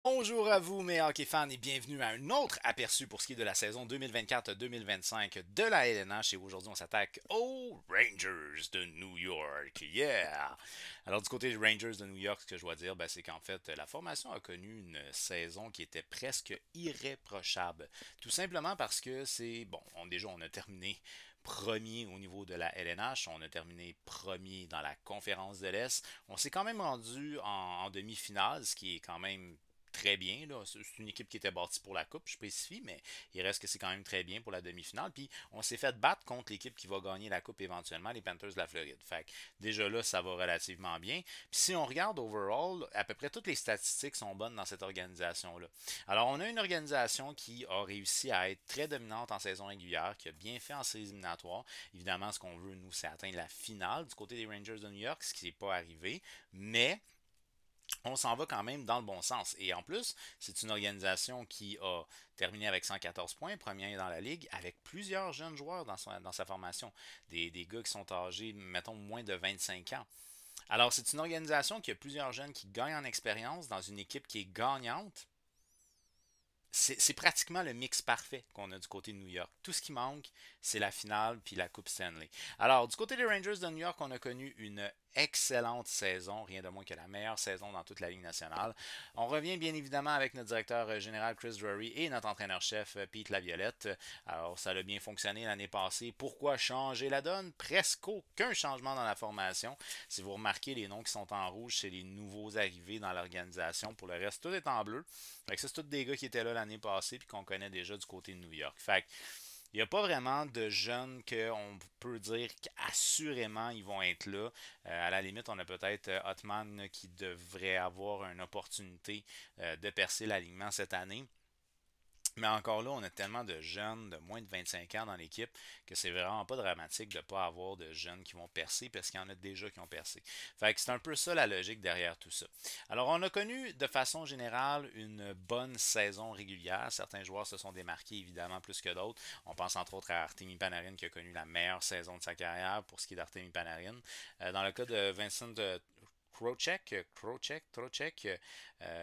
Bonjour à vous, mes hockey fans, et bienvenue à un autre aperçu pour ce qui est de la saison 2024-2025 de la LNH. Et aujourd'hui, on s'attaque aux Rangers de New York. Yeah! Alors, du côté des Rangers de New York, ce que je dois dire, c'est qu'en fait, la formation a connu une saison qui était presque irréprochable. Tout simplement parce que déjà, on a terminé premier au niveau de la LNH. On a terminé premier dans la conférence de l'Est. On s'est quand même rendu en demi-finale, ce qui est quand même très bien. Là. C'est une équipe qui était bâtie pour la coupe, je spécifie, mais il reste que c'est quand même très bien pour la demi-finale. Puis on s'est fait battre contre l'équipe qui va gagner la coupe éventuellement, les Panthers de la Floride. Fait que déjà là, ça va relativement bien. Puis si on regarde overall, à peu près toutes les statistiques sont bonnes dans cette organisation-là. Alors on a une organisation qui a réussi à être très dominante en saison régulière, qui a bien fait en séries éliminatoires. Évidemment, ce qu'on veut, nous, c'est atteindre la finale du côté des Rangers de New York, ce qui n'est pas arrivé. Mais on s'en va quand même dans le bon sens. Et en plus, c'est une organisation qui a terminé avec 114 points, première dans la ligue, avec plusieurs jeunes joueurs dans sa formation. Des gars qui sont âgés, mettons, moins de 25 ans. Alors, c'est une organisation qui a plusieurs jeunes qui gagnent en expérience dans une équipe qui est gagnante. C'est pratiquement le mix parfait qu'on a du côté de New York. Tout ce qui manque, c'est la finale puis la Coupe Stanley. Alors, du côté des Rangers de New York, on a connu une excellente saison, rien de moins que la meilleure saison dans toute la Ligue nationale. On revient bien évidemment avec notre directeur général Chris Drury et notre entraîneur-chef Pete Laviolette. Alors, ça a bien fonctionné l'année passée. Pourquoi changer la donne? Presque aucun changement dans la formation. Si vous remarquez, les noms qui sont en rouge, c'est les nouveaux arrivés dans l'organisation. Pour le reste, tout est en bleu. Fait que ça, c'est tous des gars qui étaient là l'année passée puis qu'on connaît déjà du côté de New York. Fait que il n'y a pas vraiment de jeunes qu'on peut dire qu'assurément ils vont être là. À la limite, on a peut-être Hotman qui devrait avoir une opportunité de percer l'alignement cette année. Mais encore là, on a tellement de jeunes de moins de 25 ans dans l'équipe que c'est vraiment pas dramatique de ne pas avoir de jeunes qui vont percer parce qu'il y en a déjà qui ont percé. Fait que c'est un peu ça la logique derrière tout ça. Alors, on a connu de façon générale une bonne saison régulière. Certains joueurs se sont démarqués évidemment plus que d'autres. On pense entre autres à Artemi Panarin qui a connu la meilleure saison de sa carrière pour ce qui est d'Artemi Panarin. Dans le cas de Vincent Trocheck,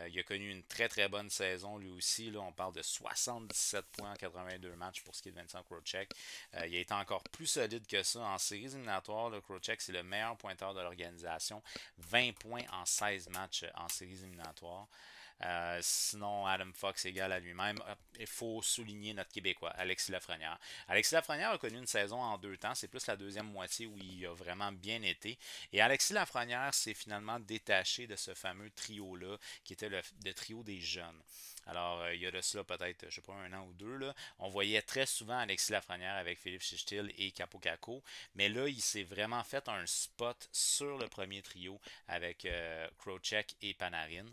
il a connu une très très bonne saison lui aussi. Là, on parle de 77 points en 82 matchs pour ce qui est de Vincent Trocheck. Il a été encore plus solide que ça en séries éliminatoires. Trocheck, c'est le meilleur pointeur de l'organisation. 20 points en 16 matchs en séries éliminatoires. Sinon, Adam Fox égale à lui-même. Il faut souligner notre Québécois, Alexis Lafrenière. Alexis Lafrenière a connu une saison en deux temps. C'est plus la deuxième moitié où il a vraiment bien été. Et Alexis Lafrenière s'est finalement détaché de ce fameux trio-là, qui était le trio des jeunes. Alors, il y a de cela peut-être, je sais pas, un an ou deux, là, on voyait très souvent Alexis Lafrenière avec Philippe Chichtil et Capo Caco, mais là, il s'est vraiment fait un spot sur le premier trio avec Crowcheck et Panarin.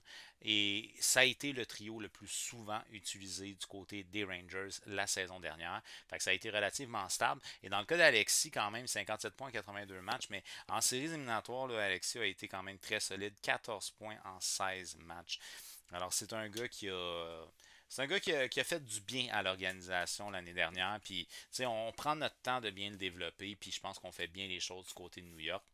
Et ça a été le trio le plus souvent utilisé du côté des Rangers la saison dernière. Fait que ça a été relativement stable. Et dans le cas d'Alexis, quand même, 57 points en 82 matchs, mais en séries éliminatoires, là, Alexis a été quand même très solide, 14 points en 16 matchs. Alors, c'est un gars qui a fait du bien à l'organisation l'année dernière. Puis, tu sais, on prend notre temps de bien le développer. Puis, je pense qu'on fait bien les choses du côté de New York.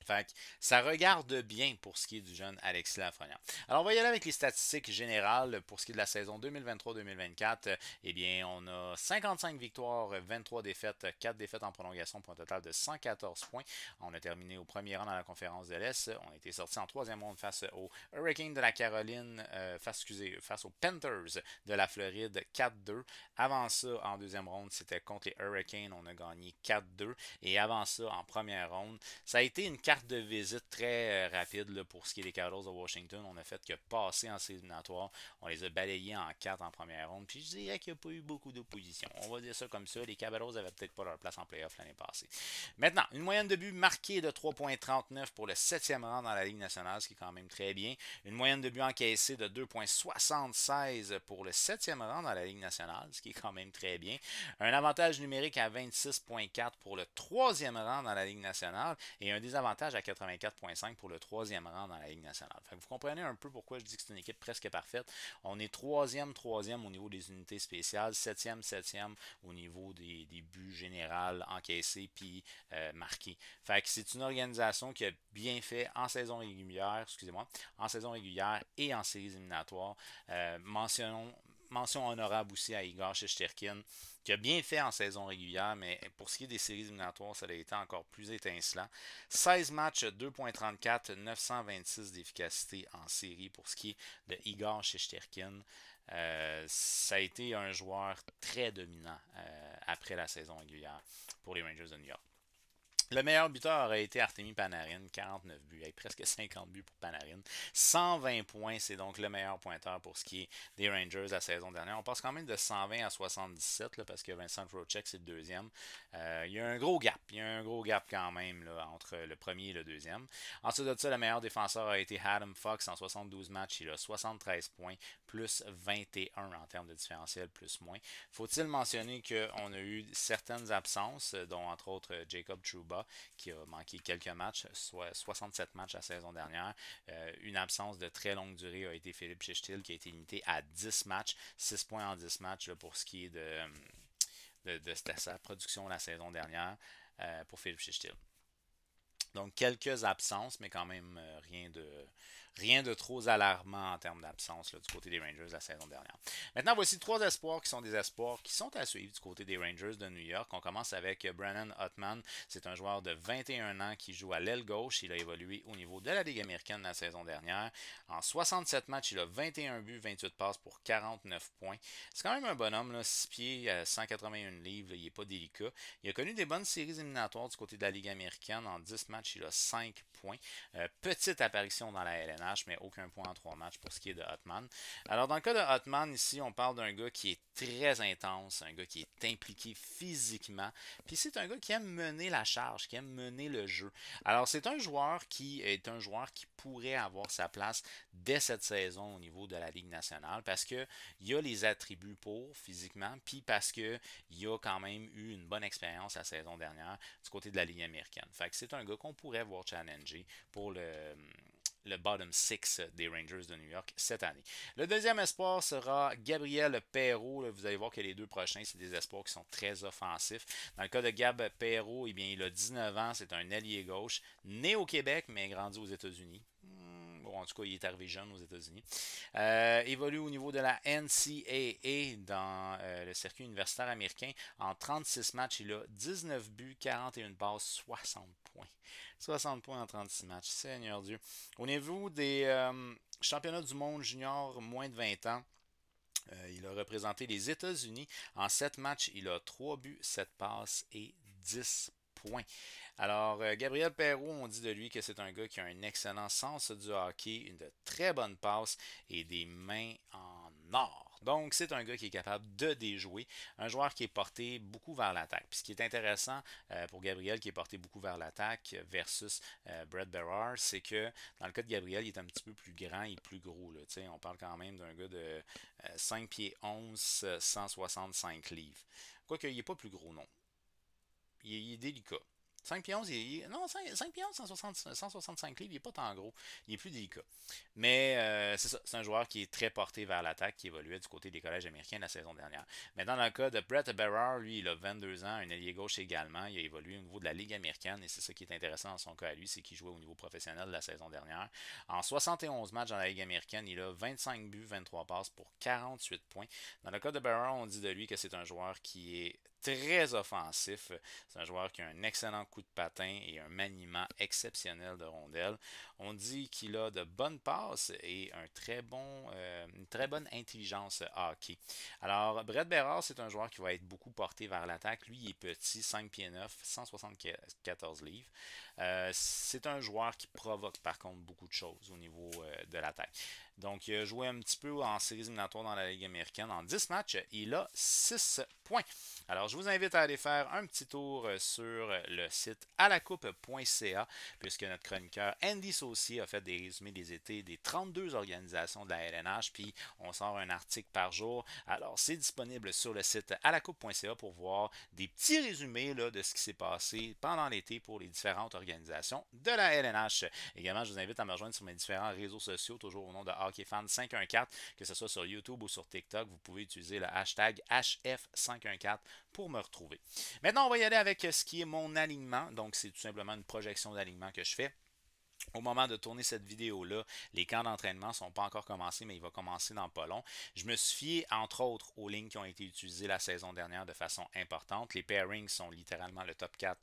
Fait que ça regarde bien pour ce qui est du jeune Alexis Lafrenière. Alors, on va y aller avec les statistiques générales pour ce qui est de la saison 2023-2024. Eh bien, on a 55 victoires, 23 défaites, 4 défaites en prolongation pour un total de 114 points. On a terminé au premier rang dans la conférence de l'Est. On a été sorti en troisième ronde face aux Hurricanes de la Caroline, face aux Panthers de la Floride 4-2. Avant ça, en deuxième ronde, c'était contre les Hurricanes. On a gagné 4-2. Et avant ça, en première ronde, ça a été une carte de visite très rapide là, pour ce qui est des Capitals de Washington. On a fait que passer en séries éliminatoires. On les a balayés en 4 en première ronde. Puis je dirais qu'il n'y a pas eu beaucoup d'opposition. On va dire ça comme ça. Les Capitals n'avaient peut-être pas leur place en playoff l'année passée. Maintenant, une moyenne de but marquée de 3,39 pour le 7e rang dans la Ligue nationale, ce qui est quand même très bien. Une moyenne de but encaissée de 2,76 pour le 7e rang dans la Ligue nationale, ce qui est quand même très bien. Un avantage numérique à 26,4 pour le 3e rang dans la Ligue nationale et un désavantage pourcentage à 84,5 pour le troisième rang dans la Ligue nationale. Fait que vous comprenez un peu pourquoi je dis que c'est une équipe presque parfaite. On est troisième au niveau des unités spéciales, septième au niveau des buts généraux encaissés puis marqués. Fait que c'est une organisation qui a bien fait en saison régulière, en saison régulière et en séries éliminatoires. Mention honorable aussi à Igor Shesterkin, qui a bien fait en saison régulière, mais pour ce qui est des séries éliminatoires, ça a été encore plus étincelant. 16 matchs, 2,34, 926 d'efficacité en série pour ce qui est de Igor Shesterkin. Ça a été un joueur très dominant après la saison régulière pour les Rangers de New York. Le meilleur buteur aurait été Artemi Panarin, 49 buts, avec presque 50 buts pour Panarin. 120 points, c'est donc le meilleur pointeur pour ce qui est des Rangers la saison dernière. On passe quand même de 120 à 77, là, parce que Vincent Trocheck, c'est le deuxième. Il y a un gros gap quand même là, entre le premier et le deuxième. Ensuite de ça, le meilleur défenseur a été Adam Fox en 72 matchs. Il a 73 points, plus 21 en termes de différentiel, plus-moins. Faut-il mentionner qu'on a eu certaines absences, dont entre autres Jacob Trouba, qui a manqué quelques matchs, soit 67 matchs la saison dernière. Une absence de très longue durée a été Philippe Chichtil, qui a été limité à 10 matchs, 6 points en 10 matchs là, pour ce qui est de sa production la saison dernière pour Philippe Chichtil. Donc quelques absences, mais quand même rien de trop alarmant en termes d'absence du côté des Rangers la saison dernière. Maintenant, voici trois espoirs qui sont des espoirs qui sont à suivre du côté des Rangers de New York. On commence avec Brennan Othmann. C'est un joueur de 21 ans qui joue à l'aile gauche. Il a évolué au niveau de la Ligue américaine la saison dernière. En 67 matchs, il a 21 buts, 28 passes pour 49 points. C'est quand même un bonhomme, là, 6 pieds, 181 livres. Là, il n'est pas délicat. Il a connu des bonnes séries éliminatoires du côté de la Ligue américaine. En 10 matchs, il a 5 points. Petite apparition dans la LNH, mais aucun point en 3 matchs pour ce qui est de Othmann. Alors, dans le cas de Othmann, ici, on parle d'un gars qui est très intense, un gars qui est impliqué physiquement. Puis c'est un gars qui aime mener la charge, qui aime mener le jeu. Alors, c'est un joueur qui pourrait avoir sa place dès cette saison au niveau de la Ligue nationale parce qu'il a les attributs pour physiquement, puis parce qu'il a quand même eu une bonne expérience la saison dernière du côté de la Ligue américaine. Fait que c'est un gars qu'on pourrait voir challenger pour le bottom 6 des Rangers de New York cette année. Le deuxième espoir sera Gabriel Perreault. Là, vous allez voir que les deux prochains, c'est des espoirs qui sont très offensifs. Dans le cas de Gab Perreault, eh bien, il a 19 ans, c'est un ailier gauche, né au Québec, mais grandi aux États-Unis. Bon, en tout cas, il est arrivé jeune aux États-Unis. Évolue au niveau de la NCAA dans le circuit universitaire américain. En 36 matchs, il a 19 buts, 41 passes, 60 points. 60 points en 36 matchs, Seigneur Dieu. Au niveau des championnats du monde junior moins de 20 ans, il a représenté les États-Unis. En 7 matchs, il a 3 buts, 7 passes et 10 points. Alors, Gabriel Perreault, on dit de lui que c'est un gars qui a un excellent sens du hockey, une de très bonne passe et des mains en or. Donc, c'est un gars qui est capable de déjouer, un joueur qui est porté beaucoup vers l'attaque. Puis ce qui est intéressant pour Gabriel, qui est porté beaucoup vers l'attaque versus Brett Berard, c'est que dans le cas de Gabriel, il est un petit peu plus grand et plus gros. Là. On parle quand même d'un gars de 5 pieds 11, 165 livres. Quoique, il n'est pas plus gros, non. Il est délicat. 5 pions, non, 5 pions, 165 livres, il n'est pas tant gros. Il est plus délicat. Mais c'est ça, c'est un joueur qui est très porté vers l'attaque, qui évoluait du côté des collèges américains la saison dernière. Mais dans le cas de Brett Berard, lui, il a 22 ans, un ailier gauche également. Il a évolué au niveau de la Ligue américaine et c'est ça qui est intéressant dans son cas à lui, c'est qu'il jouait au niveau professionnel la saison dernière. En 71 matchs dans la Ligue américaine, il a 25 buts, 23 passes pour 48 points. Dans le cas de Berard, on dit de lui que c'est un joueur qui est très offensif. C'est un joueur qui a un excellent coup de patin et un maniement exceptionnel de rondelles. On dit qu'il a de bonnes passes et une très bonne intelligence hockey. Alors, Brett Berard, c'est un joueur qui va être beaucoup porté vers l'attaque. Lui, il est petit, 5 pieds 9, 174 livres. C'est un joueur qui provoque par contre beaucoup de choses au niveau de l'attaque. Donc, il a joué un petit peu en séries éliminatoires dans la Ligue américaine. En 10 matchs, il a 6 points. Alors, je vous invite à aller faire un petit tour sur le site alacoupe.ca, puisque notre chroniqueur Andy Saucier a fait des résumés des étés des 32 organisations de la LNH, puis on sort un article par jour. Alors, c'est disponible sur le site alacoupe.ca pour voir des petits résumés là, de ce qui s'est passé pendant l'été pour les différentes organisations de la LNH. Également, je vous invite à me rejoindre sur mes différents réseaux sociaux, toujours au nom de HockeyFan514, que ce soit sur YouTube ou sur TikTok. Vous pouvez utiliser le hashtag HF514 pour me retrouver. Maintenant, on va y aller avec ce qui est mon alignement. Donc, c'est tout simplement une projection d'alignement que je fais. Au moment de tourner cette vidéo-là, les camps d'entraînement ne sont pas encore commencés, mais il va commencer dans pas long. Je me suis fié, entre autres, aux lignes qui ont été utilisées la saison dernière de façon importante. Les pairings sont littéralement le top 4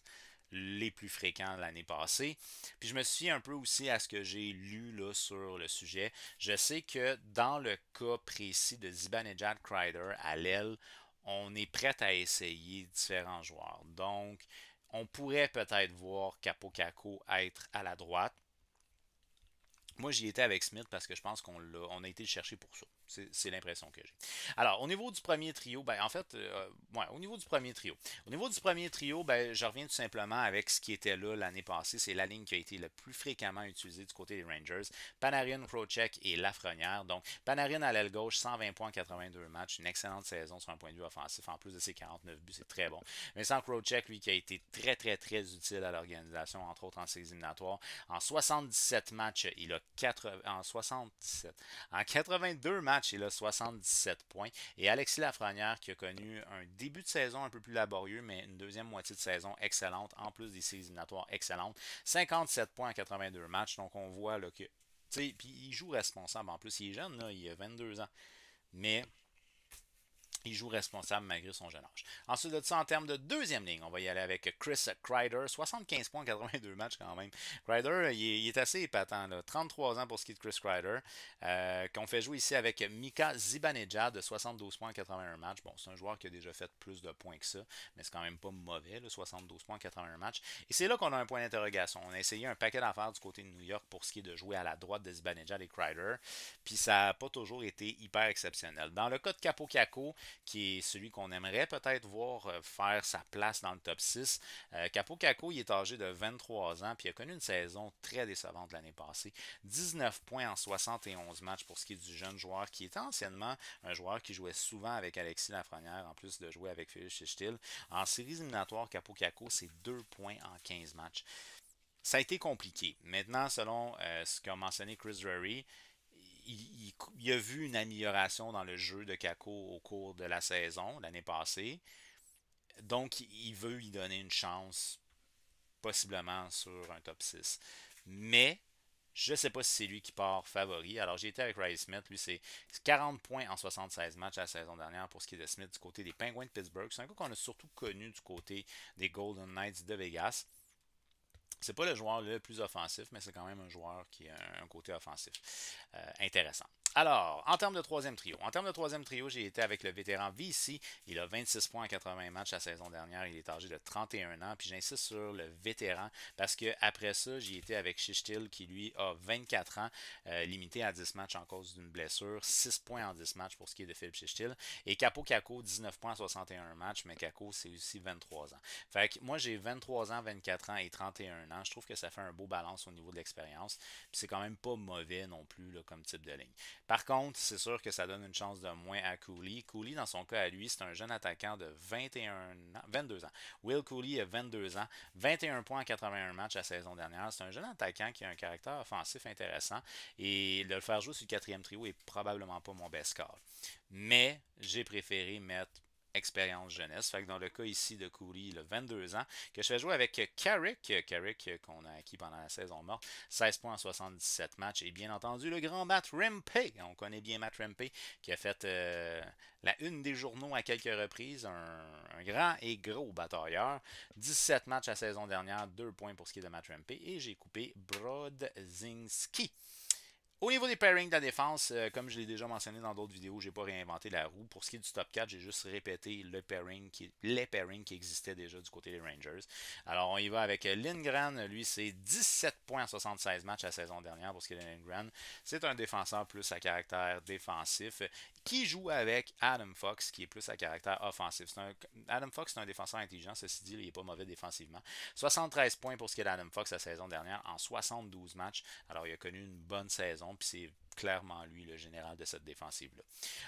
les plus fréquents l'année passée. Puis je me suis fié un peu aussi à ce que j'ai lu là, sur le sujet. Je sais que dans le cas précis de Zibanejad Kreider à l'aile, on est prêt à essayer différents joueurs. Donc, on pourrait peut-être voir Capo Caco être à la droite. Moi, j'y étais avec Smith parce que je pense on a été le chercher pour ça. C'est l'impression que j'ai. Alors, au niveau du premier trio, ben, en fait, ouais, au niveau du premier trio. Au niveau du premier trio, ben, je reviens tout simplement avec ce qui était là l'année passée. C'est la ligne qui a été le plus fréquemment utilisée du côté des Rangers. Panarin, Crocek et Lafrenière. Donc, Panarin à l'aile gauche, 120 points en 82 matchs. Une excellente saison sur un point de vue offensif. En plus de ses 49 buts, c'est très bon. Vincent Crocek, lui, qui a été très, très, très utile à l'organisation, entre autres en séries éliminatoires. En 77 matchs, il a en 77. En 82 matchs, il a 77 points. Et Alexis Lafrenière qui a connu un début de saison un peu plus laborieux, mais une deuxième moitié de saison excellente, en plus des séries éliminatoires excellentes. 57 points en 82 matchs. Donc on voit là, que. Puis il joue responsable. En plus, il est jeune, là, il a 22 ans. Mais il joue responsable malgré son jeune âge. Ensuite de ça, en termes de deuxième ligne, on va y aller avec Chris Kreider. 75 points en 82 matchs quand même. Kreider, il est assez épatant. Là. 33 ans pour ce qui est de Chris Kreider. Qu'on fait jouer ici avec Mika Zibanejad de 72 points en 81 matchs. Bon, c'est un joueur qui a déjà fait plus de points que ça, mais c'est quand même pas mauvais, là, 72 points en 81 matchs. Et c'est là qu'on a un point d'interrogation. On a essayé un paquet d'affaires du côté de New York pour ce qui est de jouer à la droite de Zibanejad et Kreider. Puis ça n'a pas toujours été hyper exceptionnel. Dans le cas de Capo Caco, qui est celui qu'on aimerait peut-être voir faire sa place dans le top 6. Capo Caco, il est âgé de 23 ans, puis il a connu une saison très décevante l'année passée. 19 points en 71 matchs pour ce qui est du jeune joueur, qui était anciennement un joueur qui jouait souvent avec Alexis Lafrenière, en plus de jouer avec Félix Chichtil. En séries éliminatoires, Capo Caco, c'est 2 points en 15 matchs. Ça a été compliqué. Maintenant, selon ce qu'a mentionné Chris Drury, il a vu une amélioration dans le jeu de Kako au cours de la saison l'année passée. Donc, il veut lui donner une chance, possiblement sur un top 6. Mais, je ne sais pas si c'est lui qui part favori. Alors, j'ai été avec Riley Smith. Lui, c'est 40 points en 76 matchs la saison dernière pour ce qui est de Smith du côté des Penguins de Pittsburgh. C'est un coup qu'on a surtout connu du côté des Golden Knights de Vegas. C'est pas le joueur le plus offensif, mais c'est quand même un joueur qui a un côté offensif intéressant. Alors, en termes de troisième trio. En termes de troisième trio, j'ai été avec le vétéran VC. Il a 26 points en 80 matchs la saison dernière. Il est âgé de 31 ans. Puis j'insiste sur le vétéran parce que après ça, j'ai été avec Chichtil qui lui a 24 ans, limité à 10 matchs en cause d'une blessure. 6 points en 10 matchs pour ce qui est de Philippe Chichtil. Et Capo Caco, 19 points en 61 matchs, mais Caco, c'est aussi 23 ans. Fait que moi, j'ai 23 ans, 24 ans et 31 ans. Je trouve que ça fait un beau balance au niveau de l'expérience. Puis c'est quand même pas mauvais non plus là, comme type de ligne. Par contre, c'est sûr que ça donne une chance de moins à Cooley. Cooley, dans son cas à lui, c'est un jeune attaquant de 22 ans. Will Cooley a 22 ans, 21 points en 81 matchs la saison dernière. C'est un jeune attaquant qui a un caractère offensif intéressant et de le faire jouer sur le quatrième trio est probablement pas mon best call. Mais j'ai préféré mettre expérience jeunesse. Fait que dans le cas ici de Cooley, il a 22 ans, que je fais jouer avec Carrick qu'on a acquis pendant la saison morte, 16 points en 77 matchs, et bien entendu le grand Matt Rempe. On connaît bien Matt Rempe, qui a fait la une des journaux à quelques reprises, un grand et gros batailleur. 17 matchs la saison dernière, 2 points pour ce qui est de Matt Rempe, et j'ai coupé Brodzinski. Au niveau des pairings de la défense, comme je l'ai déjà mentionné dans d'autres vidéos, j'ai pas réinventé la roue. Pour ce qui est du top 4, j'ai juste répété les pairings qui existaient déjà du côté des Rangers. Alors, on y va avec Lindgren. Lui, c'est 17 points en 76 matchs la saison dernière pour ce qui est de Lindgren. C'est un défenseur plus à caractère défensif qui joue avec Adam Fox, qui est plus à caractère offensif. Adam Fox, c'est un défenseur intelligent. Ceci dit, il n'est pas mauvais défensivement. 73 points pour ce qui est d'Adam Fox la saison dernière en 72 matchs. Alors, il a connu une bonne saison, puis c'est clairement lui le général de cette défensive-là.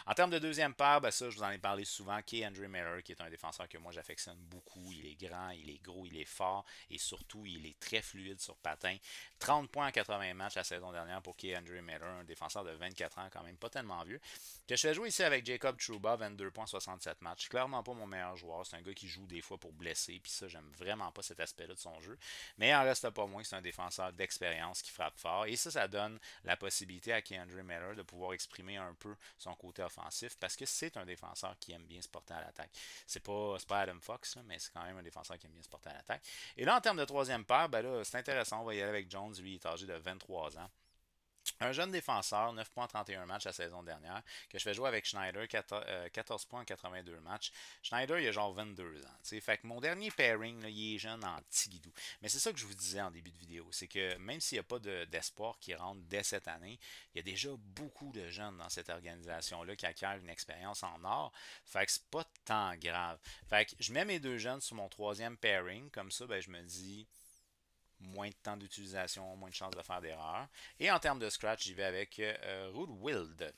En termes de deuxième paire, ben ça, je vous en ai parlé souvent, K'Andre Miller, qui est un défenseur que moi j'affectionne beaucoup. Il est grand, il est gros, il est fort et surtout, il est très fluide sur patin. 30 points en 80 matchs la saison dernière pour K'Andre Miller, un défenseur de 24 ans, quand même pas tellement vieux. Que je fais jouer ici avec Jacob Trouba, 22 points 67 matchs. Clairement pas mon meilleur joueur. C'est un gars qui joue des fois pour blesser. Puis ça, j'aime vraiment pas cet aspect-là de son jeu. Mais il en reste pas moins. C'est un défenseur d'expérience qui frappe fort. Et ça donne la possibilité à K'Andre Miller de pouvoir exprimer un peu son côté offensif. Parce que c'est un défenseur qui aime bien se porter à l'attaque. C'est pas Adam Fox, là, mais c'est quand même un défenseur qui aime bien se porter à l'attaque. Et là, en termes de troisième paire, ben là, c'est intéressant. On va y aller avec Jones. Lui, il est âgé de 23 ans. Un jeune défenseur, 9 points en 31 matchs la saison dernière, que je fais jouer avec Schneider, 14 points en 82 matchs. Schneider, il a genre 22 ans. T'sais. Fait que mon dernier pairing, là, il est jeune en tigidou. Mais c'est ça que je vous disais en début de vidéo, c'est que même s'il n'y a pas d'espoir qui rentre dès cette année, il y a déjà beaucoup de jeunes dans cette organisation-là qui acquièrent une expérience en or. Fait que c'est pas tant grave. Fait que je mets mes deux jeunes sur mon troisième pairing, comme ça, ben, je me dis moins de temps d'utilisation, moins de chances de faire d'erreurs. Et en termes de scratch, j'y vais avec Rudweld.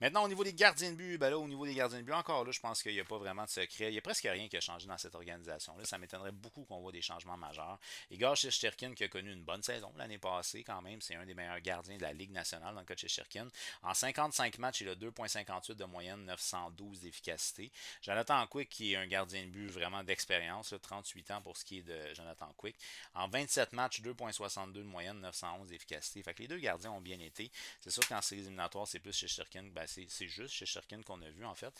Maintenant, au niveau des gardiens de but, ben là, au niveau des gardiens de but, encore là, je pense qu'il n'y a pas vraiment de secret. Il n'y a presque rien qui a changé dans cette organisation-là. Ça m'étonnerait beaucoup qu'on voit des changements majeurs. Igor Shesterkin, qui a connu une bonne saison l'année passée, quand même, c'est un des meilleurs gardiens de la Ligue nationale dans le cas de Shesterkin. En 55 matchs, il a 2,58 de moyenne, 912 d'efficacité. Jonathan Quick, qui est un gardien de but vraiment d'expérience, 38 ans pour ce qui est de Jonathan Quick. En 27 matchs, 2,62 de moyenne, 911 d'efficacité. Fait que les deux gardiens ont bien été. C'est sûr qu'en séries éliminatoires, c'est plus Shesterkin. Ben, c'est juste chez Shesterkin qu'on a vu en fait.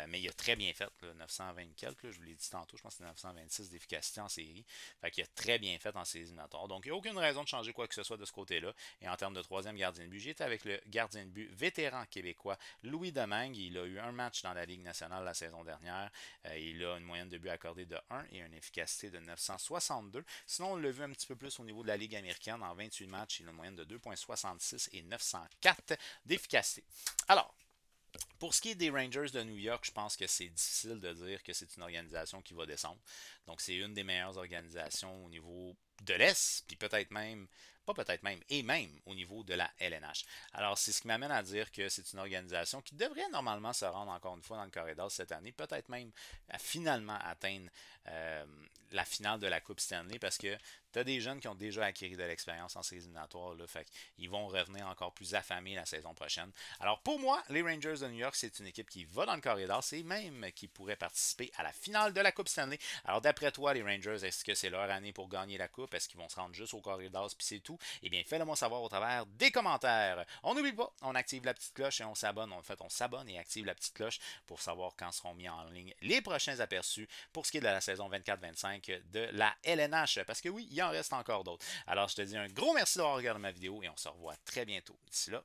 Mais il a très bien fait, là, 920 quelques, là, je vous l'ai dit tantôt, je pense que c'est 926 d'efficacité en série. Fait qu'il a très bien fait en séries éliminatoires. Donc il n'y a aucune raison de changer quoi que ce soit de ce côté-là. Et en termes de troisième gardien de but, j'étais avec le gardien de but vétéran québécois Louis Domingue. Il a eu un match dans la Ligue nationale la saison dernière. Il a une moyenne de but accordée de 1 et une efficacité de 962. Sinon, on l'a vu un petit peu plus au niveau de la Ligue américaine. En 28 matchs, il a une moyenne de 2,66 et 904 d'efficacité. Alors, pour ce qui est des Rangers de New York, je pense que c'est difficile de dire que c'est une organisation qui va descendre. Donc, c'est une des meilleures organisations au niveau de l'Est, puis peut-être même, pas peut-être même, et même au niveau de la LNH. Alors, c'est ce qui m'amène à dire que c'est une organisation qui devrait normalement se rendre encore une fois dans le corridor cette année, peut-être même à finalement atteindre la finale de la Coupe Stanley, parce que tu as des jeunes qui ont déjà acquis de l'expérience en séries éliminatoires, là, fait qu'ils vont revenir encore plus affamés la saison prochaine. Alors pour moi, les Rangers de New York, c'est une équipe qui va dans le corridor, c'est même qui pourrait participer à la finale de la Coupe Stanley. Alors d'après toi, les Rangers, est-ce que c'est leur année pour gagner la Coupe? Est-ce qu'ils vont se rendre juste au corridor puis c'est tout? Eh bien, fais-le moi savoir au travers des commentaires. On n'oublie pas, on active la petite cloche et on s'abonne. En fait, on s'abonne et active la petite cloche pour savoir quand seront mis en ligne les prochains aperçus pour ce qui est de la saison 24-25 de la LNH. Parce que oui, il en reste encore d'autres. Alors, je te dis un gros merci d'avoir regardé ma vidéo et on se revoit très bientôt. D'ici là,